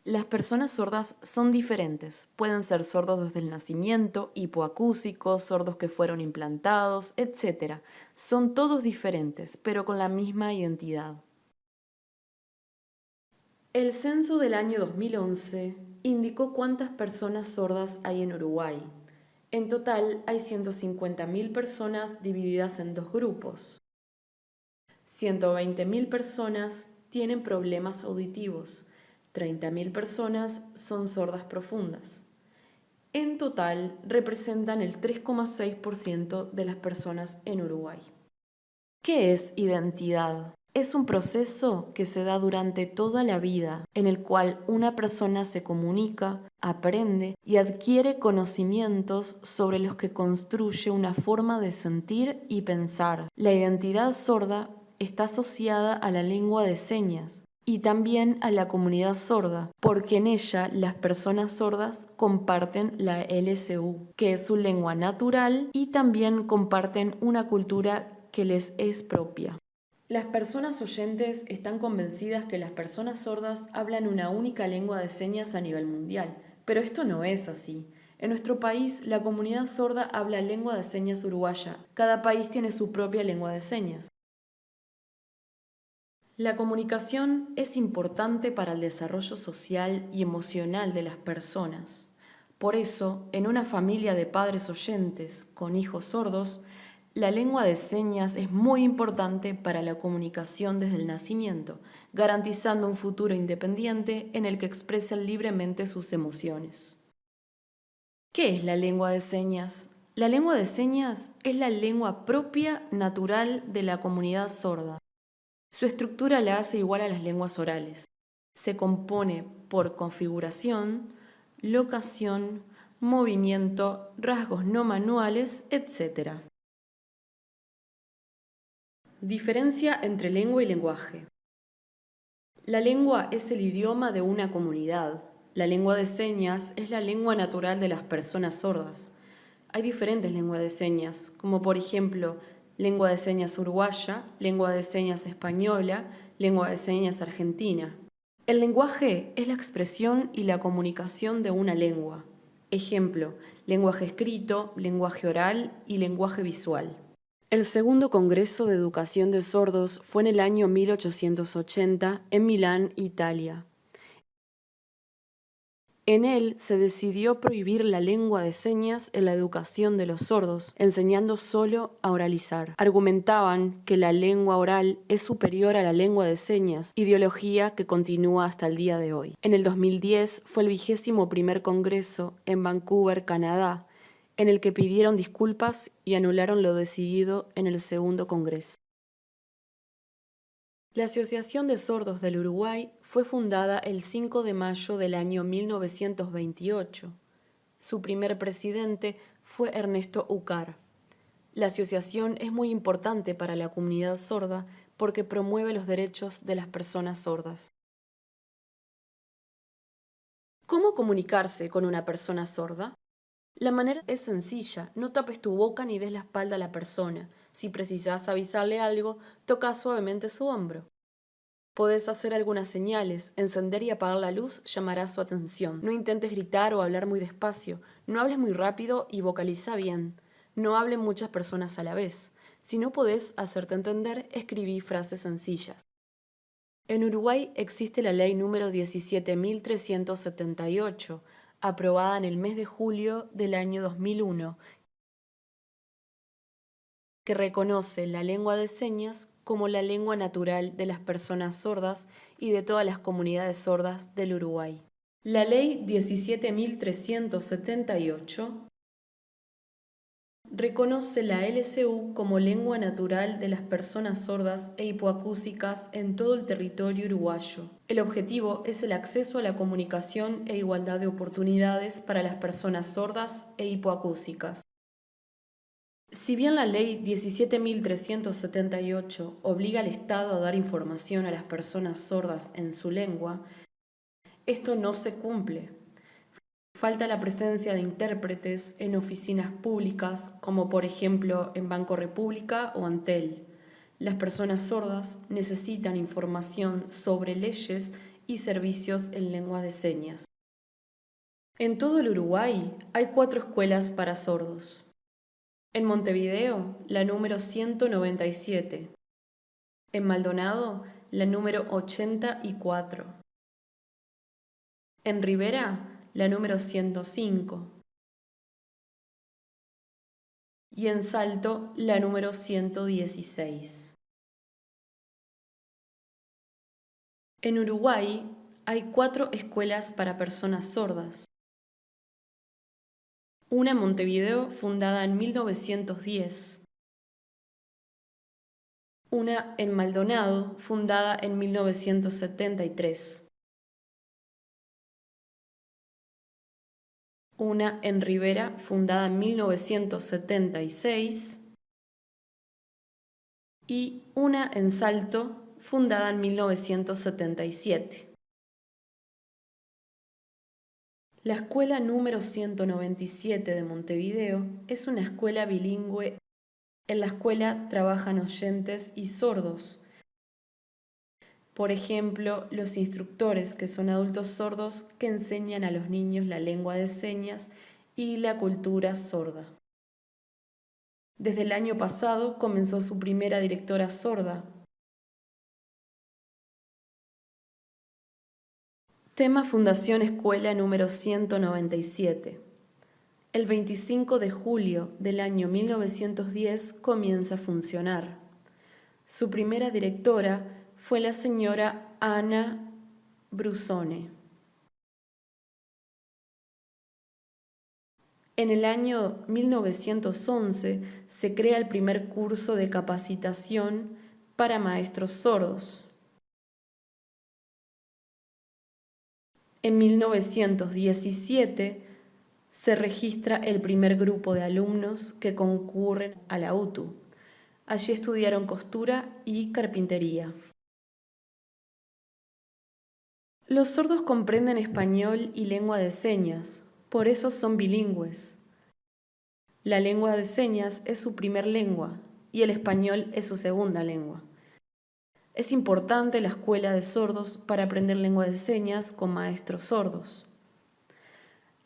Las personas sordas son diferentes. Pueden ser sordos desde el nacimiento, hipoacúsicos, sordos que fueron implantados, etc. Son todos diferentes, pero con la misma identidad. El censo del año 2011 indicó cuántas personas sordas hay en Uruguay. En total hay 150.000 personas divididas en dos grupos. 120.000 personas tienen problemas auditivos. 30.000 personas son sordas profundas. En total representan el 3,6% de las personas en Uruguay. ¿Qué es identidad? Es un proceso que se da durante toda la vida, en el cual una persona se comunica, aprende y adquiere conocimientos sobre los que construye una forma de sentir y pensar. La identidad sorda está asociada a la lengua de señas y también a la comunidad sorda, porque en ella las personas sordas comparten la LSU, que es su lengua natural, y también comparten una cultura que les es propia. Las personas oyentes están convencidas que las personas sordas hablan una única lengua de señas a nivel mundial, pero esto no es así. En nuestro país, la comunidad sorda habla lengua de señas uruguaya. Cada país tiene su propia lengua de señas. La comunicación es importante para el desarrollo social y emocional de las personas. Por eso, en una familia de padres oyentes con hijos sordos, la lengua de señas es muy importante para la comunicación desde el nacimiento, garantizando un futuro independiente en el que expresen libremente sus emociones. ¿Qué es la lengua de señas? La lengua de señas es la lengua propia, natural de la comunidad sorda. Su estructura la hace igual a las lenguas orales. Se compone por configuración, locación, movimiento, rasgos no manuales, etc. Diferencia entre lengua y lenguaje. La lengua es el idioma de una comunidad. La lengua de señas es la lengua natural de las personas sordas. Hay diferentes lenguas de señas, como por ejemplo, lengua de señas uruguaya, lengua de señas española, lengua de señas argentina. El lenguaje es la expresión y la comunicación de una lengua. Ejemplo, lenguaje escrito, lenguaje oral y lenguaje visual. El segundo Congreso de Educación de Sordos fue en el año 1880 en Milán, Italia. En él se decidió prohibir la lengua de señas en la educación de los sordos, enseñando solo a oralizar. Argumentaban que la lengua oral es superior a la lengua de señas, ideología que continúa hasta el día de hoy. En el 2010 fue el 21º Congreso en Vancouver, Canadá, en el que pidieron disculpas y anularon lo decidido en el segundo Congreso. La Asociación de Sordos del Uruguay fue fundada el 5 de mayo del año 1928. Su primer presidente fue Ernesto Ucar. La asociación es muy importante para la comunidad sorda porque promueve los derechos de las personas sordas. ¿Cómo comunicarse con una persona sorda? La manera es sencilla, no tapes tu boca ni des la espalda a la persona. Si precisas avisarle algo, toca suavemente su hombro. Podés hacer algunas señales, encender y apagar la luz llamará su atención. No intentes gritar o hablar muy despacio, no hables muy rápido y vocaliza bien. No hablen muchas personas a la vez. Si no podés hacerte entender, escribí frases sencillas. En Uruguay existe la ley número 17.378, aprobada en el mes de julio del año 2001, que reconoce la lengua de señas como la lengua natural de las personas sordas y de todas las comunidades sordas del Uruguay. La Ley 17.378 reconoce la LSU como lengua natural de las personas sordas e hipoacúsicas en todo el territorio uruguayo. El objetivo es el acceso a la comunicación e igualdad de oportunidades para las personas sordas e hipoacúsicas. Si bien la Ley 17.378 obliga al Estado a dar información a las personas sordas en su lengua, esto no se cumple. Falta la presencia de intérpretes en oficinas públicas, como por ejemplo en Banco República o Antel. Las personas sordas necesitan información sobre leyes y servicios en lengua de señas. En todo el Uruguay hay 4 escuelas para sordos. En Montevideo, la número 197. En Maldonado, la número 84. En Rivera, la número 105. Y en Salto, la número 116. En Uruguay hay 4 escuelas para personas sordas. Una en Montevideo, fundada en 1910. Una en Maldonado, fundada en 1973. Una en Rivera, fundada en 1976. Y una en Salto, fundada en 1977. La escuela número 197 de Montevideo es una escuela bilingüe. En la escuela trabajan oyentes y sordos. Por ejemplo, los instructores, que son adultos sordos que enseñan a los niños la lengua de señas y la cultura sorda. Desde el año pasado comenzó su primera directora sorda. Tema Fundación Escuela número 197. El 25 de julio del año 1910 comienza a funcionar. Su primera directora fue la señora Ana Brusone. En el año 1911 se crea el primer curso de capacitación para maestros sordos. En 1917 se registra el primer grupo de alumnos que concurren a la UTU. Allí estudiaron costura y carpintería. Los sordos comprenden español y lengua de señas, por eso son bilingües. La lengua de señas es su primer lengua y el español es su segunda lengua. Es importante la escuela de sordos para aprender lengua de señas con maestros sordos.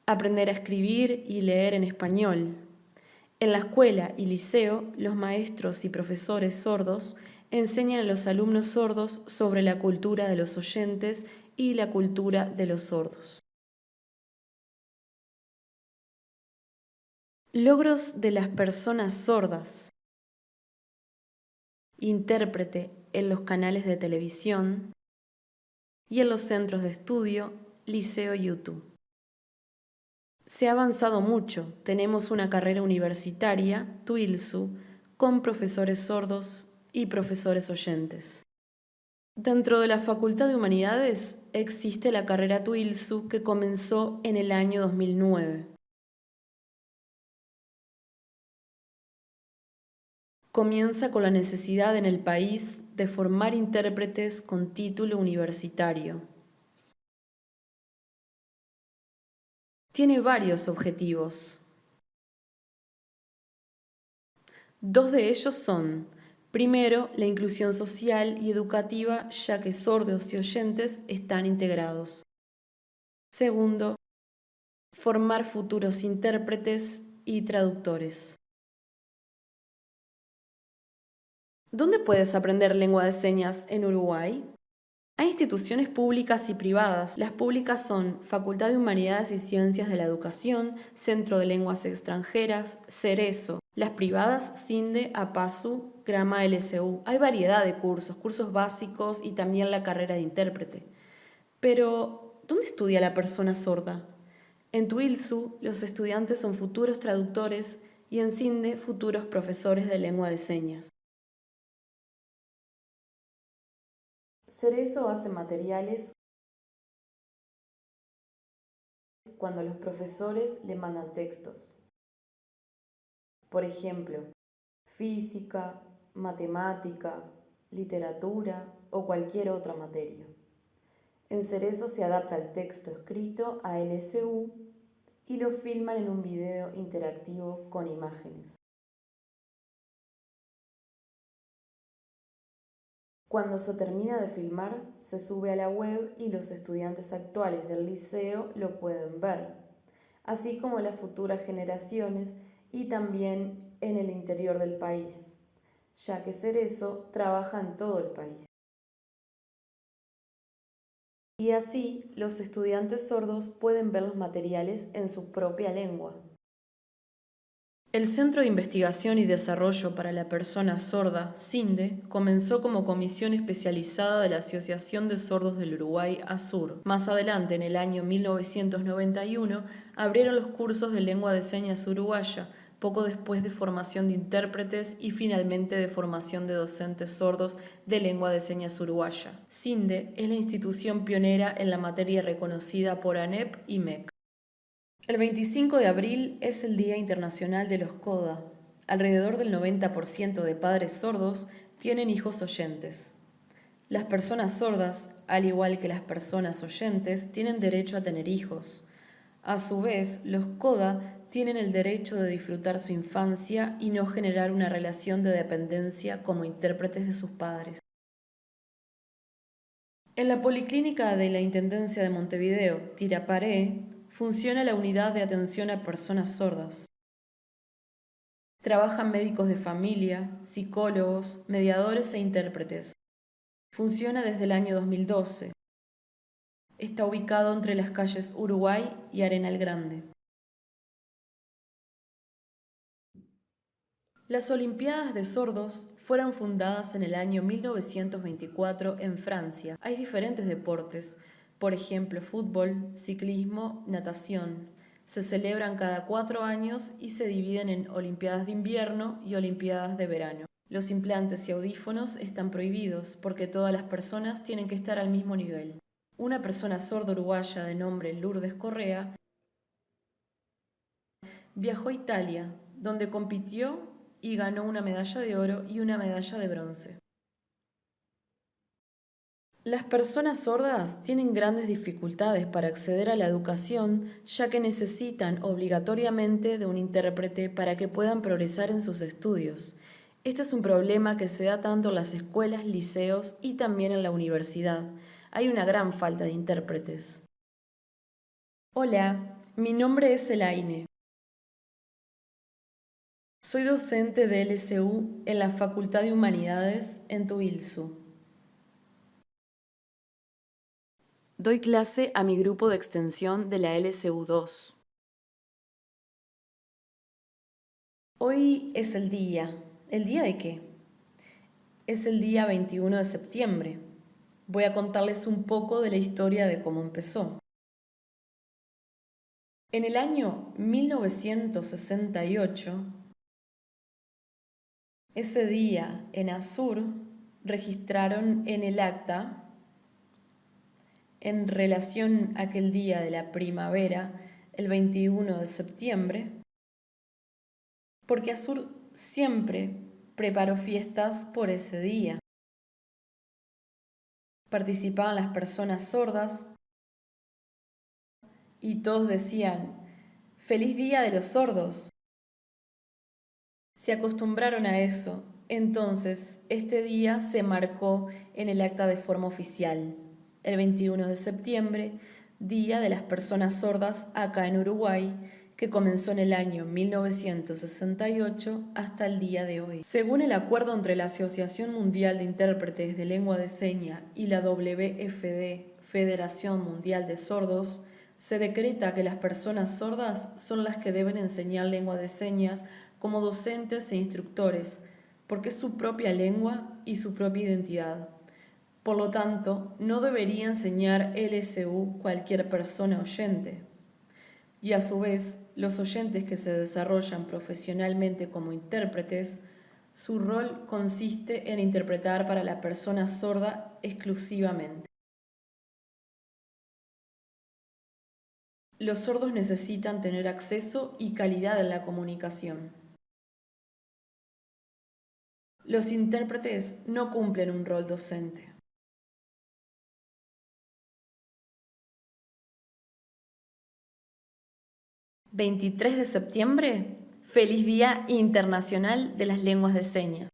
Aprender a escribir y leer en español. En la escuela y liceo, los maestros y profesores sordos enseñan a los alumnos sordos sobre la cultura de los oyentes y la cultura de los sordos. Logros de las personas sordas. Intérprete en los canales de televisión y en los centros de estudio, liceo y UTU. Se ha avanzado mucho. Tenemos una carrera universitaria, TUILSU, con profesores sordos y profesores oyentes. Dentro de la Facultad de Humanidades existe la carrera TUILSU que comenzó en el año 2009. Comienza con la necesidad en el país de formar intérpretes con título universitario. Tiene varios objetivos. 2 de ellos son, primero, la inclusión social y educativa, ya que sordos y oyentes están integrados. Segundo, formar futuros intérpretes y traductores. ¿Dónde puedes aprender lengua de señas en Uruguay? Hay instituciones públicas y privadas. Las públicas son Facultad de Humanidades y Ciencias de la Educación, Centro de Lenguas Extranjeras, Cerezo. Las privadas, CINDE, APASU, Grama LSU. Hay variedad de cursos básicos y también la carrera de intérprete. Pero, ¿dónde estudia la persona sorda? En TUILSU, los estudiantes son futuros traductores y en CINDE, futuros profesores de lengua de señas. Cerezo hace materiales cuando los profesores le mandan textos. Por ejemplo, física, matemática, literatura o cualquier otra materia. En Cerezo se adapta el texto escrito a LSU y lo filman en un video interactivo con imágenes. Cuando se termina de filmar, se sube a la web y los estudiantes actuales del liceo lo pueden ver, así como las futuras generaciones y también en el interior del país, ya que Cerezo trabaja en todo el país. Y así los estudiantes sordos pueden ver los materiales en su propia lengua. El Centro de Investigación y Desarrollo para la Persona Sorda, CINDE, comenzó como comisión especializada de la Asociación de Sordos del Uruguay, ASUR. Más adelante, en el año 1991, abrieron los cursos de lengua de señas uruguaya, poco después de formación de intérpretes y finalmente de formación de docentes sordos de lengua de señas uruguaya. CINDE es la institución pionera en la materia reconocida por ANEP y MEC. El 25 de abril es el Día Internacional de los CODA. Alrededor del 90% de padres sordos tienen hijos oyentes. Las personas sordas, al igual que las personas oyentes, tienen derecho a tener hijos. A su vez, los CODA tienen el derecho de disfrutar su infancia y no generar una relación de dependencia como intérpretes de sus padres. En la Policlínica de la Intendencia de Montevideo, Tiraparé, funciona la unidad de atención a personas sordas. Trabajan médicos de familia, psicólogos, mediadores e intérpretes. Funciona desde el año 2012. Está ubicado entre las calles Uruguay y Arenal Grande. Las Olimpiadas de Sordos fueron fundadas en el año 1924 en Francia. Hay diferentes deportes, por ejemplo, fútbol, ciclismo, natación. Se celebran cada 4 años y se dividen en Olimpiadas de invierno y Olimpiadas de verano. Los implantes y audífonos están prohibidos porque todas las personas tienen que estar al mismo nivel. Una persona sorda uruguaya de nombre Lourdes Correa viajó a Italia, donde compitió y ganó una medalla de oro y una medalla de bronce. Las personas sordas tienen grandes dificultades para acceder a la educación, ya que necesitan obligatoriamente de un intérprete para que puedan progresar en sus estudios. Este es un problema que se da tanto en las escuelas, liceos y también en la universidad. Hay una gran falta de intérpretes. Hola, mi nombre es Elaine. Soy docente de LSU en la Facultad de Humanidades en Tuilsu. Doy clase a mi grupo de extensión de la LSU 2. Hoy es el día. ¿El día de qué? Es el día 21 de septiembre. Voy a contarles un poco de la historia de cómo empezó. En el año 1968, ese día en ASUR registraron en el acta, en relación a aquel día de la primavera, el 21 de septiembre, porque ASUR siempre preparó fiestas por ese día. Participaban las personas sordas y todos decían, ¡Feliz Día de los Sordos! Se acostumbraron a eso, entonces este día se marcó en el acta de forma oficial, el 21 de septiembre, Día de las Personas Sordas acá en Uruguay, que comenzó en el año 1968 hasta el día de hoy. Según el acuerdo entre la Asociación Mundial de Intérpretes de Lengua de Seña y la WFD, Federación Mundial de Sordos, se decreta que las personas sordas son las que deben enseñar lengua de señas como docentes e instructores, porque es su propia lengua y su propia identidad. Por lo tanto, no debería enseñar LSU cualquier persona oyente. Y a su vez, los oyentes que se desarrollan profesionalmente como intérpretes, su rol consiste en interpretar para la persona sorda exclusivamente. Los sordos necesitan tener acceso y calidad en la comunicación. Los intérpretes no cumplen un rol docente. ¿23 de septiembre? Feliz Día Internacional de las Lenguas de Señas.